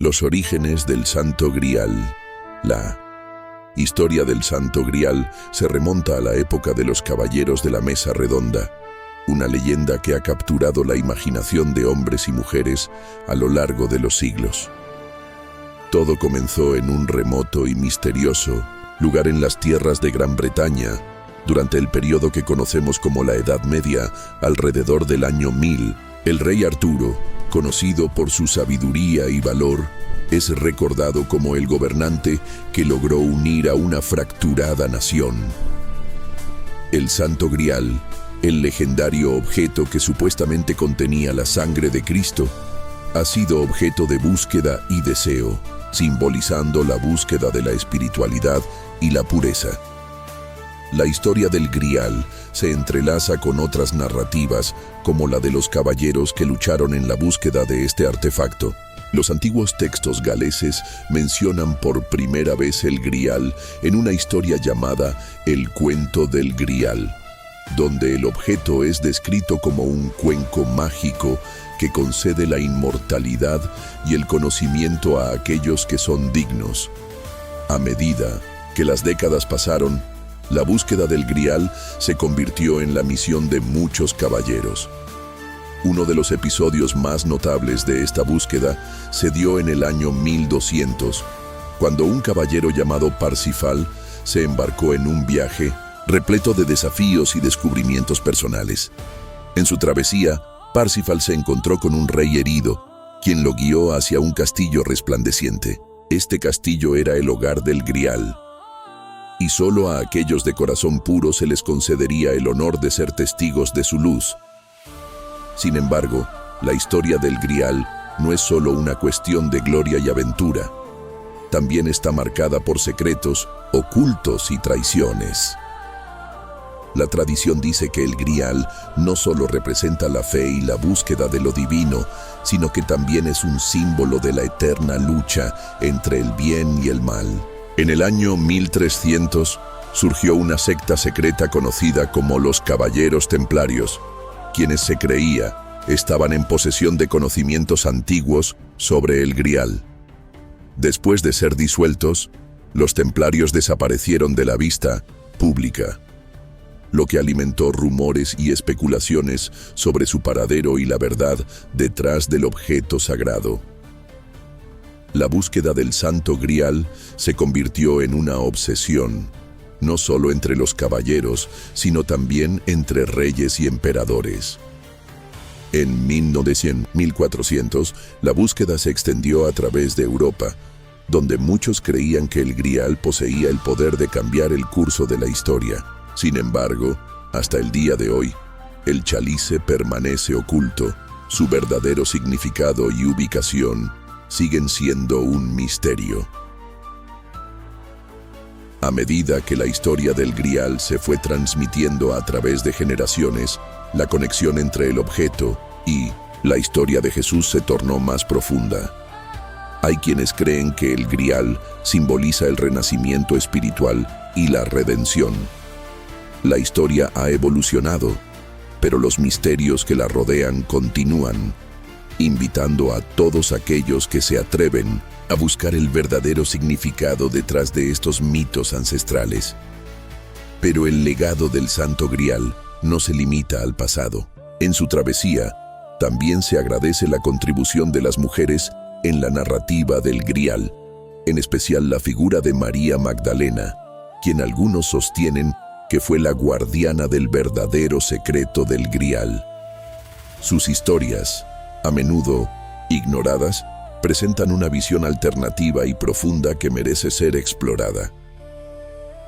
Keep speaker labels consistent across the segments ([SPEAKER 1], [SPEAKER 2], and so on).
[SPEAKER 1] Los orígenes del Santo Grial. La historia del Santo Grial se remonta a la época de los Caballeros de la Mesa Redonda, una leyenda que ha capturado la imaginación de hombres y mujeres a lo largo de los siglos. Todo comenzó en un remoto y misterioso lugar en las tierras de Gran Bretaña, durante el periodo que conocemos como la Edad Media, alrededor del año 1000. El rey Arturo, conocido por su sabiduría y valor, es recordado como el gobernante que logró unir a una fracturada nación. El Santo Grial, el legendario objeto que supuestamente contenía la sangre de Cristo, ha sido objeto de búsqueda y deseo, simbolizando la búsqueda de la espiritualidad y la pureza. La historia del Grial se entrelaza con otras narrativas, como la de los caballeros que lucharon en la búsqueda de este artefacto. Los antiguos textos galeses mencionan por primera vez el Grial en una historia llamada El Cuento del Grial, donde el objeto es descrito como un cuenco mágico que concede la inmortalidad y el conocimiento a aquellos que son dignos. A medida que las décadas pasaron, la búsqueda del Grial se convirtió en la misión de muchos caballeros. Uno de los episodios más notables de esta búsqueda se dio en el año 1200, cuando un caballero llamado Parsifal se embarcó en un viaje repleto de desafíos y descubrimientos personales. En su travesía, Parsifal se encontró con un rey herido, quien lo guió hacia un castillo resplandeciente. Este castillo era el hogar del Grial, y solo a aquellos de corazón puro se les concedería el honor de ser testigos de su luz. Sin embargo, la historia del Grial no es solo una cuestión de gloria y aventura. También está marcada por secretos, ocultos y traiciones. La tradición dice que el Grial no solo representa la fe y la búsqueda de lo divino, sino que también es un símbolo de la eterna lucha entre el bien y el mal. En el año 1300 surgió una secta secreta conocida como los Caballeros Templarios, quienes se creía estaban en posesión de conocimientos antiguos sobre el Grial. Después de ser disueltos, los templarios desaparecieron de la vista pública, lo que alimentó rumores y especulaciones sobre su paradero y la verdad detrás del objeto sagrado. La búsqueda del Santo Grial se convirtió en una obsesión, no solo entre los caballeros, sino también entre reyes y emperadores. En 1400, la búsqueda se extendió a través de Europa, donde muchos creían que el Grial poseía el poder de cambiar el curso de la historia. Sin embargo, hasta el día de hoy, el chalice permanece oculto. Su verdadero significado y ubicación siguen siendo un misterio. A medida que la historia del Grial se fue transmitiendo a través de generaciones, la conexión entre el objeto y la historia de Jesús se tornó más profunda. Hay quienes creen que el Grial simboliza el renacimiento espiritual y la redención. La historia ha evolucionado, pero los misterios que la rodean continúan, invitando a todos aquellos que se atreven a buscar el verdadero significado detrás de estos mitos ancestrales. Pero el legado del Santo Grial no se limita al pasado. En su travesía, también se agradece la contribución de las mujeres en la narrativa del Grial, en especial la figura de María Magdalena, quien algunos sostienen que fue la guardiana del verdadero secreto del Grial. Sus historias, a menudo ignoradas, presentan una visión alternativa y profunda que merece ser explorada.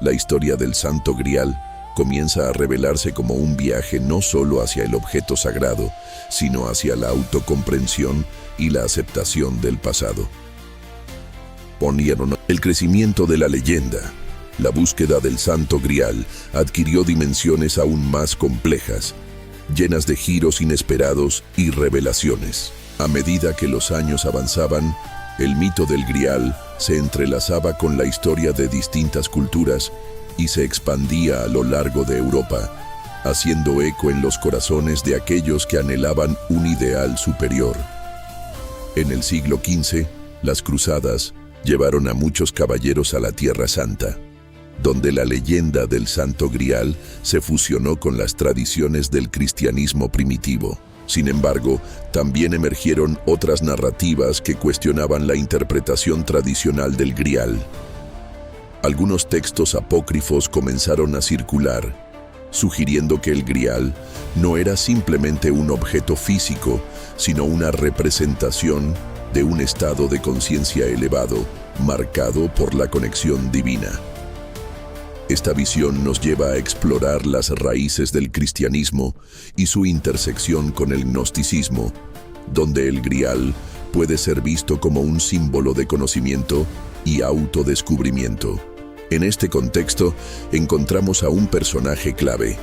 [SPEAKER 1] La historia del Santo Grial comienza a revelarse como un viaje no solo hacia el objeto sagrado, sino hacia la autocomprensión y la aceptación del pasado. El crecimiento de la leyenda. La búsqueda del Santo Grial adquirió dimensiones aún más complejas, llenas de giros inesperados y revelaciones. A medida que los años avanzaban, el mito del Grial se entrelazaba con la historia de distintas culturas y se expandía a lo largo de Europa, haciendo eco en los corazones de aquellos que anhelaban un ideal superior. En el siglo XV, Las cruzadas llevaron a muchos caballeros a la Tierra Santa, donde la leyenda del Santo Grial se fusionó con las tradiciones del cristianismo primitivo. Sin embargo, también emergieron otras narrativas que cuestionaban la interpretación tradicional del Grial. Algunos textos apócrifos comenzaron a circular, sugiriendo que el Grial no era simplemente un objeto físico, sino una representación de un estado de conciencia elevado, marcado por la conexión divina. Esta visión nos lleva a explorar las raíces del cristianismo y su intersección con el gnosticismo, donde el Grial puede ser visto como un símbolo de conocimiento y autodescubrimiento. En este contexto, encontramos a un personaje clave: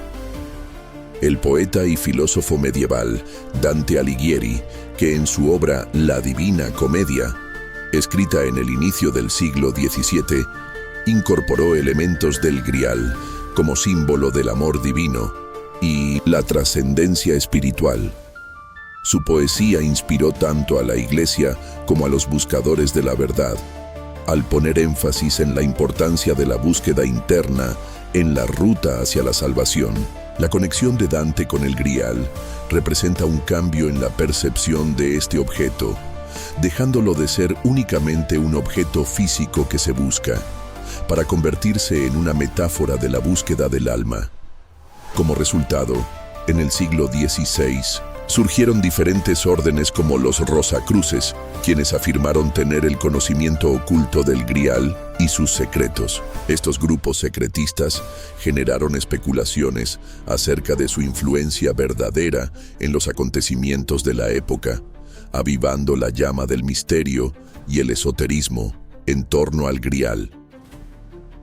[SPEAKER 1] el poeta y filósofo medieval Dante Alighieri, que en su obra La Divina Comedia, escrita en el inicio del siglo XVII, incorporó elementos del Grial como símbolo del amor divino y la trascendencia espiritual. Su poesía inspiró tanto a la Iglesia como a los buscadores de la verdad, al poner énfasis en la importancia de la búsqueda interna en la ruta hacia la salvación. La conexión de Dante con el Grial representa un cambio en la percepción de este objeto, dejándolo de ser únicamente un objeto físico que se busca, para convertirse en una metáfora de la búsqueda del alma. Como resultado, en el siglo XVI, surgieron diferentes órdenes como los Rosacruces, quienes afirmaron tener el conocimiento oculto del Grial y sus secretos. Estos grupos secretistas generaron especulaciones acerca de su influencia verdadera en los acontecimientos de la época, avivando la llama del misterio y el esoterismo en torno al Grial.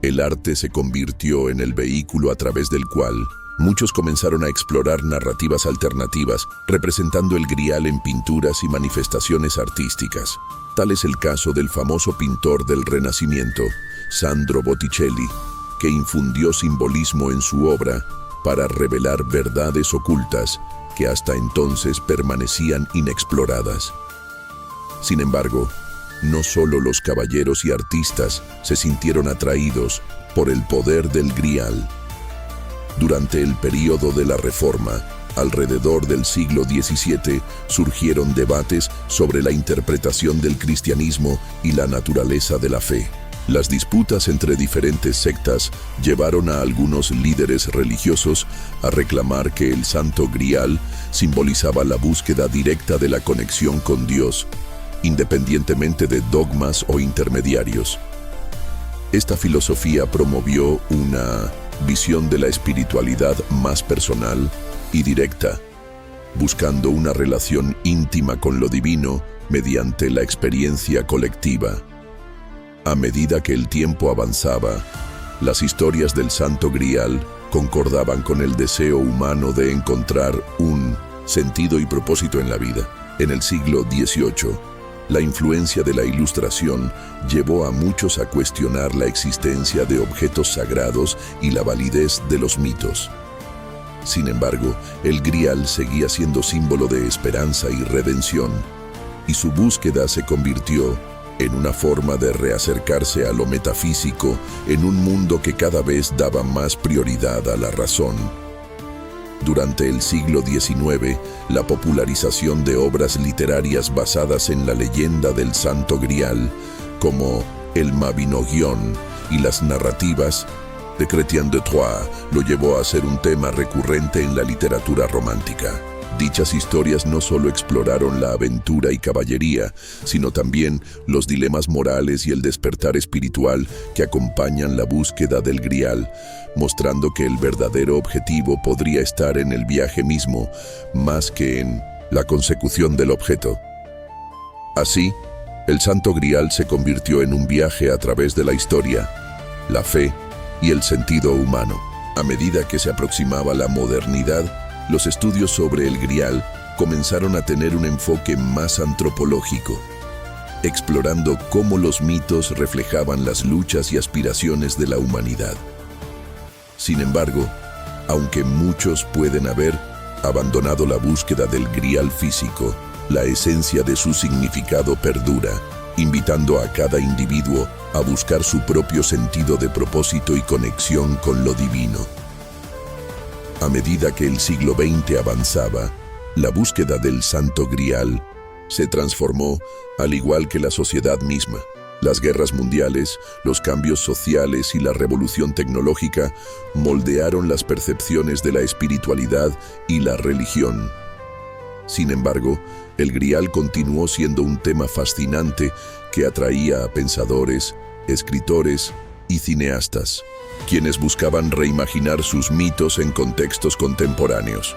[SPEAKER 1] El arte se convirtió en el vehículo a través del cual muchos comenzaron a explorar narrativas alternativas, representando el Grial en pinturas y manifestaciones artísticas. Tal es el caso del famoso pintor del Renacimiento, Sandro Botticelli, que infundió simbolismo en su obra para revelar verdades ocultas que hasta entonces permanecían inexploradas. Sin embargo, no solo los caballeros y artistas se sintieron atraídos por el poder del Grial. Durante el período de la Reforma, alrededor del siglo XVII, surgieron debates sobre la interpretación del cristianismo y la naturaleza de la fe. Las disputas entre diferentes sectas llevaron a algunos líderes religiosos a reclamar que el Santo Grial simbolizaba la búsqueda directa de la conexión con Dios, independientemente de dogmas o intermediarios. Esta filosofía promovió una visión de la espiritualidad más personal y directa, buscando una relación íntima con lo divino mediante la experiencia colectiva. A medida que el tiempo avanzaba, las historias del Santo Grial concordaban con el deseo humano de encontrar un sentido y propósito en la vida. En el siglo XVIII, la influencia de la Ilustración llevó a muchos a cuestionar la existencia de objetos sagrados y la validez de los mitos. Sin embargo, el Grial seguía siendo símbolo de esperanza y redención, y su búsqueda se convirtió en una forma de reacercarse a lo metafísico en un mundo que cada vez daba más prioridad a la razón. Durante el siglo XIX, la popularización de obras literarias basadas en la leyenda del Santo Grial, como el Mabinogion y las narrativas de Chrétien de Troyes, lo llevó a ser un tema recurrente en la literatura romántica. Dichas historias no solo exploraron la aventura y caballería, sino también los dilemas morales y el despertar espiritual que acompañan la búsqueda del Grial, mostrando que el verdadero objetivo podría estar en el viaje mismo, más que en la consecución del objeto. Así, el Santo Grial se convirtió en un viaje a través de la historia, la fe y el sentido humano. A medida que se aproximaba la modernidad, los estudios sobre el Grial comenzaron a tener un enfoque más antropológico, explorando cómo los mitos reflejaban las luchas y aspiraciones de la humanidad. Sin embargo, aunque muchos pueden haber abandonado la búsqueda del Grial físico, la esencia de su significado perdura, invitando a cada individuo a buscar su propio sentido de propósito y conexión con lo divino. A medida que el siglo XX avanzaba, la búsqueda del Santo Grial se transformó, al igual que la sociedad misma. Las guerras mundiales, los cambios sociales y la revolución tecnológica moldearon las percepciones de la espiritualidad y la religión. Sin embargo, el Grial continuó siendo un tema fascinante que atraía a pensadores, escritores y cineastas, quienes buscaban reimaginar sus mitos en contextos contemporáneos.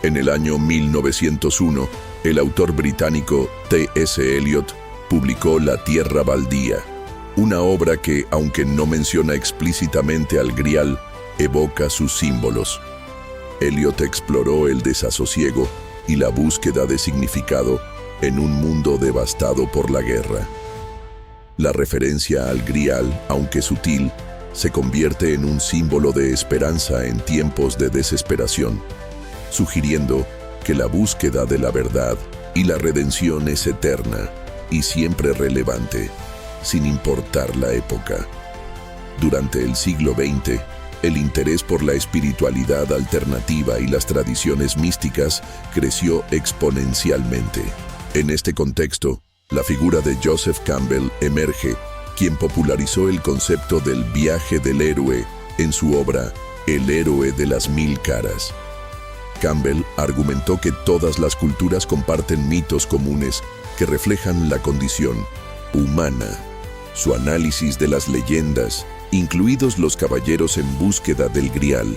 [SPEAKER 1] En el año 1901, el autor británico T.S. Eliot publicó La Tierra Baldía, una obra que, aunque no menciona explícitamente al Grial, evoca sus símbolos. Eliot exploró el desasosiego y la búsqueda de significado en un mundo devastado por la guerra. La referencia al Grial, aunque sutil, se convierte en un símbolo de esperanza en tiempos de desesperación, sugiriendo que la búsqueda de la verdad y la redención es eterna y siempre relevante, sin importar la época. Durante el siglo XX, el interés por la espiritualidad alternativa y las tradiciones místicas creció exponencialmente. En este contexto, la figura de Joseph Campbell emerge, quien popularizó el concepto del viaje del héroe en su obra El héroe de las mil caras. Campbell argumentó que todas las culturas comparten mitos comunes que reflejan la condición humana. Su análisis de las leyendas, incluidos los caballeros en búsqueda del Grial,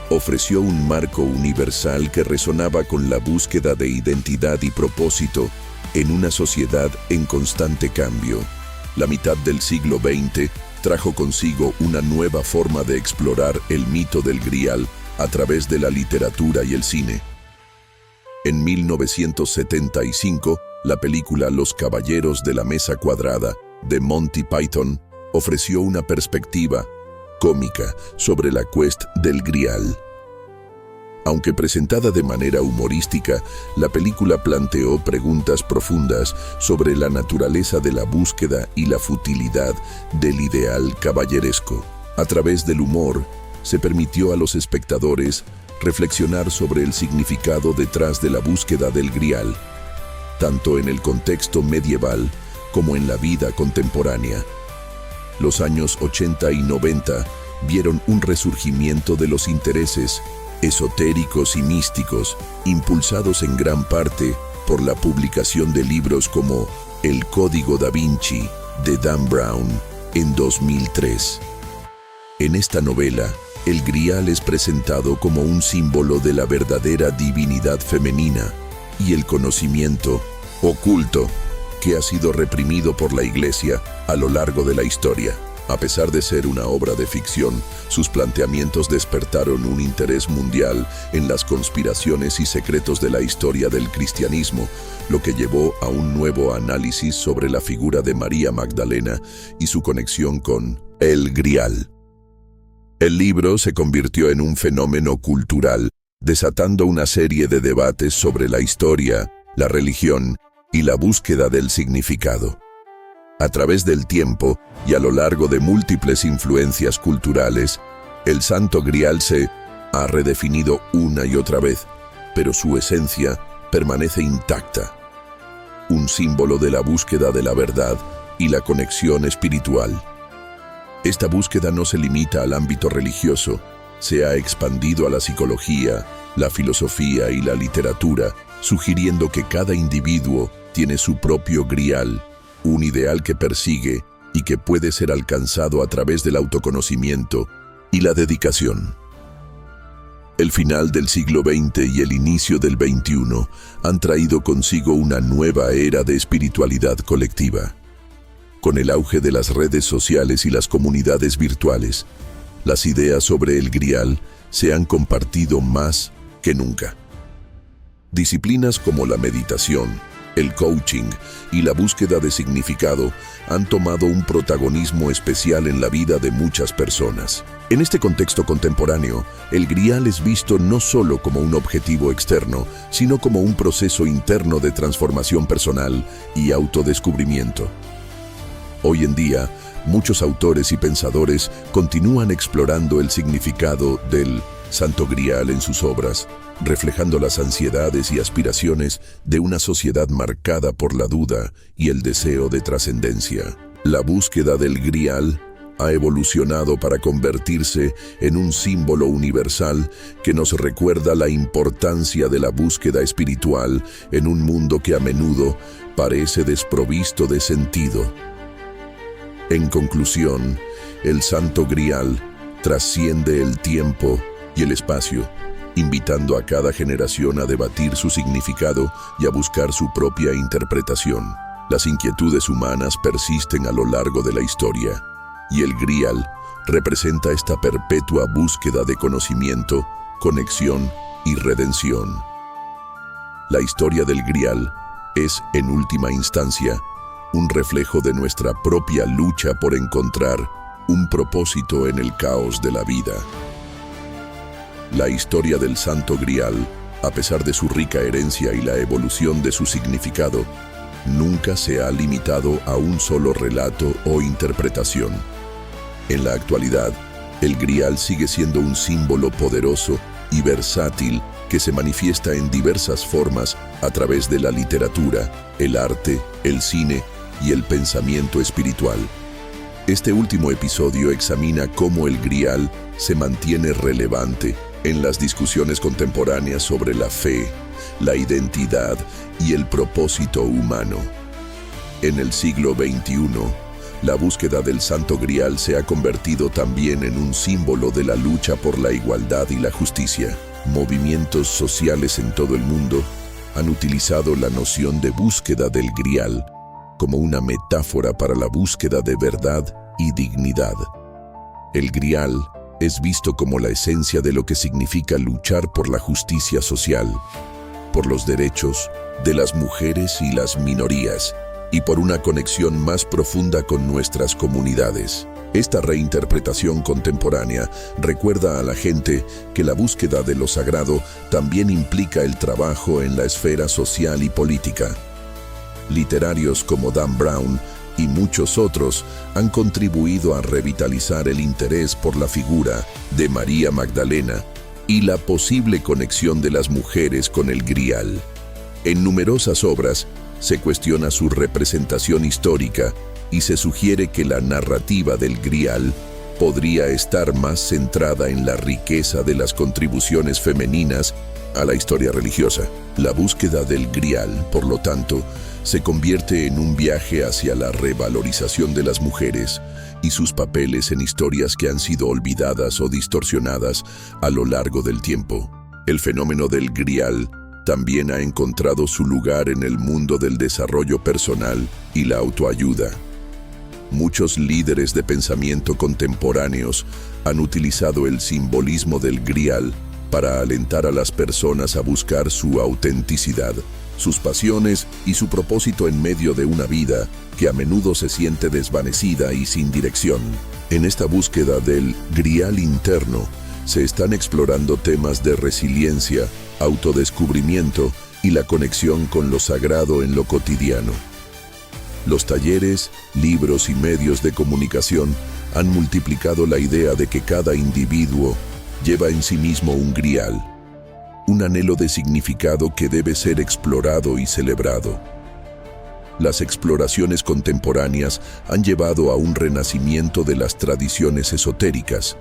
[SPEAKER 1] ofreció un marco universal que resonaba con la búsqueda de identidad y propósito en una sociedad en constante cambio. La mitad del siglo XX trajo consigo una nueva forma de explorar el mito del Grial a través de la literatura y el cine. En 1975, la película Los Caballeros de la Mesa Cuadrada, de Monty Python, ofreció una perspectiva cómica sobre la quest del Grial. Aunque presentada de manera humorística, la película planteó preguntas profundas sobre la naturaleza de la búsqueda y la futilidad del ideal caballeresco. A través del humor, se permitió a los espectadores reflexionar sobre el significado detrás de la búsqueda del Grial, tanto en el contexto medieval como en la vida contemporánea. Los años 80 y 90 vieron un resurgimiento de los intereses esotéricos y místicos, impulsados en gran parte por la publicación de libros como El Código da Vinci, de Dan Brown, en 2003. En esta novela, el Grial es presentado como un símbolo de la verdadera divinidad femenina y el conocimiento oculto que ha sido reprimido por la Iglesia a lo largo de la historia. A pesar de ser una obra de ficción, sus planteamientos despertaron un interés mundial en las conspiraciones y secretos de la historia del cristianismo, lo que llevó a un nuevo análisis sobre la figura de María Magdalena y su conexión con el Grial. El libro se convirtió en un fenómeno cultural, desatando una serie de debates sobre la historia, la religión y la búsqueda del significado. A través del tiempo y a lo largo de múltiples influencias culturales, el Santo Grial se ha redefinido una y otra vez, pero su esencia permanece intacta. Un símbolo de la búsqueda de la verdad y la conexión espiritual. Esta búsqueda no se limita al ámbito religioso, se ha expandido a la psicología, la filosofía y la literatura, sugiriendo que cada individuo tiene su propio Grial, un ideal que persigue y que puede ser alcanzado a través del autoconocimiento y la dedicación. El final del siglo XX y el inicio del XXI han traído consigo una nueva era de espiritualidad colectiva. Con el auge de las redes sociales y las comunidades virtuales, las ideas sobre el Grial se han compartido más que nunca. Disciplinas como la meditación, el coaching y la búsqueda de significado han tomado un protagonismo especial en la vida de muchas personas. En este contexto contemporáneo, el Grial es visto no solo como un objetivo externo, sino como un proceso interno de transformación personal y autodescubrimiento. Hoy en día, muchos autores y pensadores continúan explorando el significado del Santo Grial en sus obras, reflejando las ansiedades y aspiraciones de una sociedad marcada por la duda y el deseo de trascendencia. La búsqueda del Grial ha evolucionado para convertirse en un símbolo universal que nos recuerda la importancia de la búsqueda espiritual en un mundo que a menudo parece desprovisto de sentido. En conclusión, el Santo Grial trasciende el tiempo y el espacio, invitando a cada generación a debatir su significado y a buscar su propia interpretación. Las inquietudes humanas persisten a lo largo de la historia, y el Grial representa esta perpetua búsqueda de conocimiento, conexión y redención. La historia del Grial es, en última instancia, un reflejo de nuestra propia lucha por encontrar un propósito en el caos de la vida. La historia del Santo Grial, a pesar de su rica herencia y la evolución de su significado, nunca se ha limitado a un solo relato o interpretación. En la actualidad, el Grial sigue siendo un símbolo poderoso y versátil que se manifiesta en diversas formas a través de la literatura, el arte, el cine y el pensamiento espiritual. Este último episodio examina cómo el Grial se mantiene relevante en las discusiones contemporáneas sobre la fe, la identidad y el propósito humano. En el siglo XXI, la búsqueda del Santo Grial se ha convertido también en un símbolo de la lucha por la igualdad y la justicia. Movimientos sociales en todo el mundo han utilizado la noción de búsqueda del Grial como una metáfora para la búsqueda de verdad y dignidad. El Grial es visto como la esencia de lo que significa luchar por la justicia social, por los derechos de las mujeres y las minorías, y por una conexión más profunda con nuestras comunidades. Esta reinterpretación contemporánea recuerda a la gente que la búsqueda de lo sagrado también implica el trabajo en la esfera social y política. Literarios como Dan Brown y muchos otros han contribuido a revitalizar el interés por la figura de María Magdalena y la posible conexión de las mujeres con el Grial. En numerosas obras se cuestiona su representación histórica y se sugiere que la narrativa del Grial podría estar más centrada en la riqueza de las contribuciones femeninas a la historia religiosa. La búsqueda del Grial, por lo tanto, se convierte en un viaje hacia la revalorización de las mujeres y sus papeles en historias que han sido olvidadas o distorsionadas a lo largo del tiempo. El fenómeno del Grial también ha encontrado su lugar en el mundo del desarrollo personal y la autoayuda. Muchos líderes de pensamiento contemporáneos han utilizado el simbolismo del Grial para alentar a las personas a buscar su autenticidad, sus pasiones y su propósito en medio de una vida que a menudo se siente desvanecida y sin dirección. En esta búsqueda del Grial interno, se están explorando temas de resiliencia, autodescubrimiento y la conexión con lo sagrado en lo cotidiano. Los talleres, libros y medios de comunicación han multiplicado la idea de que cada individuo lleva en sí mismo un Grial, un anhelo de significado que debe ser explorado y celebrado. Las exploraciones contemporáneas han llevado a un renacimiento de las tradiciones esotéricas,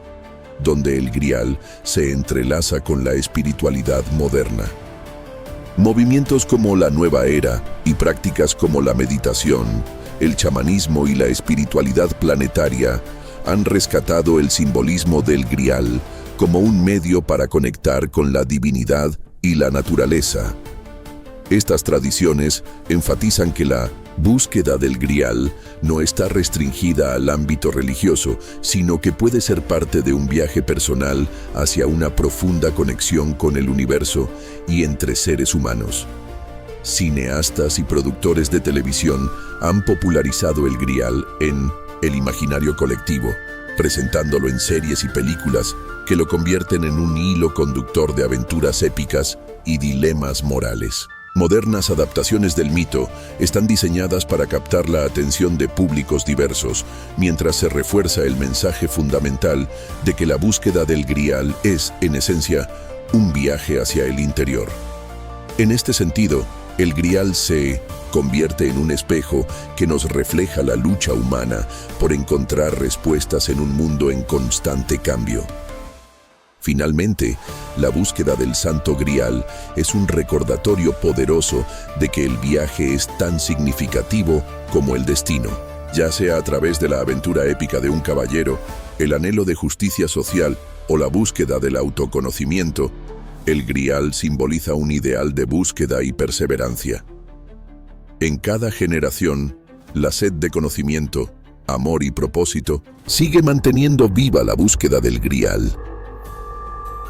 [SPEAKER 1] donde el Grial se entrelaza con la espiritualidad moderna. Movimientos como la Nueva Era y prácticas como la meditación, el chamanismo y la espiritualidad planetaria han rescatado el simbolismo del Grial como un medio para conectar con la divinidad y la naturaleza. Estas tradiciones enfatizan que la búsqueda del Grial no está restringida al ámbito religioso, sino que puede ser parte de un viaje personal hacia una profunda conexión con el universo y entre seres humanos. Cineastas y productores de televisión han popularizado el Grial en el imaginario colectivo, presentándolo en series y películas que lo convierten en un hilo conductor de aventuras épicas y dilemas morales. Modernas adaptaciones del mito están diseñadas para captar la atención de públicos diversos, mientras se refuerza el mensaje fundamental de que la búsqueda del Grial es, en esencia, un viaje hacia el interior. En este sentido, el Grial se convierte en un espejo que nos refleja la lucha humana por encontrar respuestas en un mundo en constante cambio. Finalmente, la búsqueda del Santo Grial es un recordatorio poderoso de que el viaje es tan significativo como el destino. Ya sea a través de la aventura épica de un caballero, el anhelo de justicia social o la búsqueda del autoconocimiento, el Grial simboliza un ideal de búsqueda y perseverancia. En cada generación, la sed de conocimiento, amor y propósito sigue manteniendo viva la búsqueda del Grial.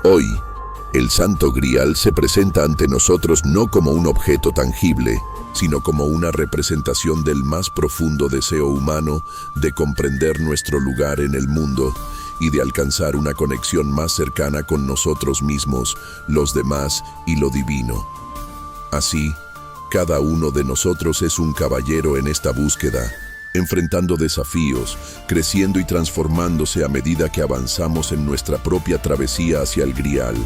[SPEAKER 1] Hoy, el Santo Grial se presenta ante nosotros no como un objeto tangible, sino como una representación del más profundo deseo humano de comprender nuestro lugar en el mundo y de alcanzar una conexión más cercana con nosotros mismos, los demás y lo divino. Así, cada uno de nosotros es un caballero en esta búsqueda, enfrentando desafíos, creciendo y transformándose a medida que avanzamos en nuestra propia travesía hacia el Grial.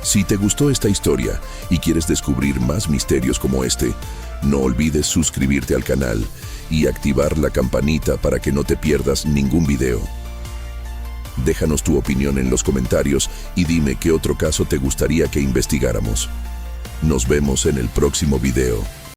[SPEAKER 1] Si te gustó esta historia y quieres descubrir más misterios como este, no olvides suscribirte al canal y activar la campanita para que no te pierdas ningún video. Déjanos tu opinión en los comentarios y dime qué otro caso te gustaría que investigáramos. Nos vemos en el próximo video.